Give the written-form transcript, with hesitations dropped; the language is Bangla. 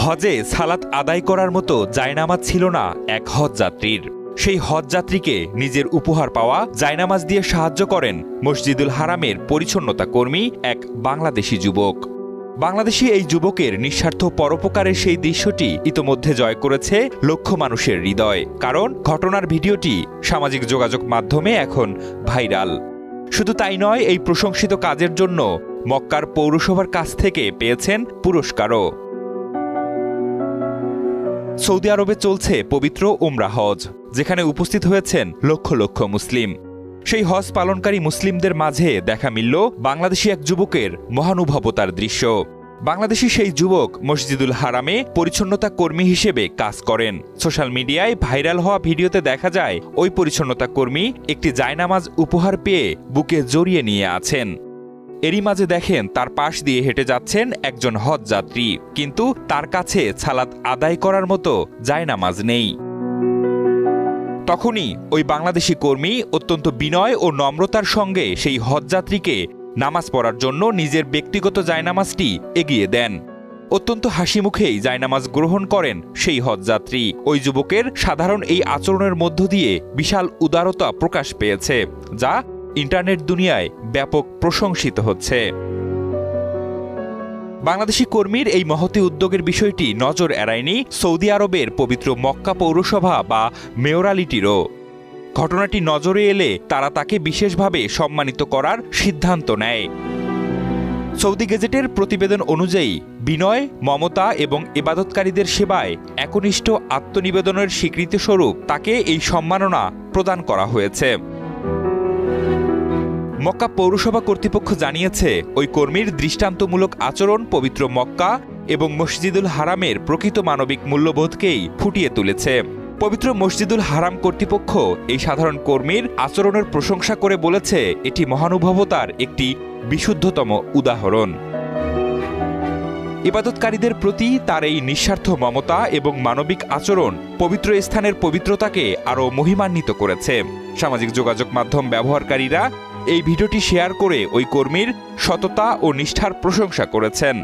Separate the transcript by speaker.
Speaker 1: হজে সালাত আদায় করার মতো জায়নামাজ ছিল না এক হজযাত্রীর। সেই হজযাত্রীকে নিজের উপহার পাওয়া জায়নামাজ দিয়ে সাহায্য করেন মসজিদুল হারামের পরিচ্ছন্নতা কর্মী এক বাংলাদেশি যুবক। বাংলাদেশি এই যুবকের নিঃস্বার্থ পরোপকারের সেই দৃশ্যটি ইতোমধ্যে জয় করেছে লক্ষ মানুষের হৃদয়, কারণ ঘটনার ভিডিওটি সামাজিক যোগাযোগ মাধ্যমে এখন ভাইরাল। শুধু তাই নয়, এই প্রশংসিত কাজের জন্য মক্কার পৌরসভার কাছ থেকে পেয়েছেন পুরস্কারও। সৌদি আরবে চলছে পবিত্র উমরা হজ, যেখানে উপস্থিত হয়েছেন লক্ষ লক্ষ মুসলিম। সেই হজ পালনকারী মুসলিমদের মাঝে দেখা মিলল বাংলাদেশি এক যুবকের মহানুভবতার দৃশ্য। বাংলাদেশি সেই যুবক মসজিদুল হারামে পরিচ্ছন্নতা কর্মী হিসেবে কাজ করেন। সোশ্যাল মিডিয়ায় ভাইরাল হওয়া ভিডিওতে দেখা যায় ওই পরিচ্ছন্নতা কর্মী একটি জায়নামাজ উপহার পেয়ে বুকে জড়িয়ে নিয়ে আছেন। এরই মাঝে দেখেন তার পাশ দিয়ে হেঁটে যাচ্ছেন একজন হজযাত্রী, কিন্তু তার কাছে সালাত আদায় করার মতো জায়নামাজ নেই। তখনই ওই বাংলাদেশি কর্মী অত্যন্ত বিনয় ও নম্রতার সঙ্গে সেই হজযাত্রীকে নামাজ পড়ার জন্য নিজের ব্যক্তিগত জায়নামাজটি এগিয়ে দেন। অত্যন্ত হাসি মুখেই জায়নামাজ গ্রহণ করেন সেই হজযাত্রী। ওই যুবকের সাধারণ এই আচরণের মধ্য দিয়ে বিশাল উদারতা প্রকাশ পেয়েছে, যা ইন্টারনেট দুনিয়ায় ব্যাপক প্রশংসিত হচ্ছে। বাংলাদেশি কর্মীর এই মহতী উদ্যোগের বিষয়টি নজর এড়ায়নি সৌদি আরবের পবিত্র মক্কা পৌরসভা বা মেয়রালিটিরও। ঘটনাটি নজরে এলে তারা তাকে বিশেষভাবে সম্মানিত করার সিদ্ধান্ত নেয়। সৌদি গেজেটের প্রতিবেদন অনুযায়ী বিনয়, মমতা এবং ইবাদতকারীদের সেবায় একনিষ্ঠ আত্মনিবেদনের স্বীকৃতিস্বরূপ তাকে এই সম্মাননা প্রদান করা হয়েছে। মক্কা পৌরসভা কর্তৃপক্ষ জানিয়েছে, ওই কর্মীর দৃষ্টান্তমূলক আচরণ পবিত্র মক্কা এবং মসজিদুল হারামের প্রকৃত মানবিক মূল্যবোধকেই ফুটিয়ে তুলেছে। পবিত্র মসজিদুল হারাম কর্তৃপক্ষ এই সাধারণ কর্মীর আচরণের প্রশংসা করে বলেছে, এটি মহানুভবতার একটি বিশুদ্ধতম উদাহরণ। ইবাদতকারীদের প্রতি তার এই নিঃস্বার্থ মমতা এবং মানবিক আচরণ পবিত্র স্থানের পবিত্রতাকে আরও মহিমান্বিত করেছে। সামাজিক যোগাযোগ মাধ্যম ব্যবহারকারীরা এই ভিডিওটি শেয়ার করে ওই কর্মীর সততা ও নিষ্ঠার প্রশংসা করেছেন।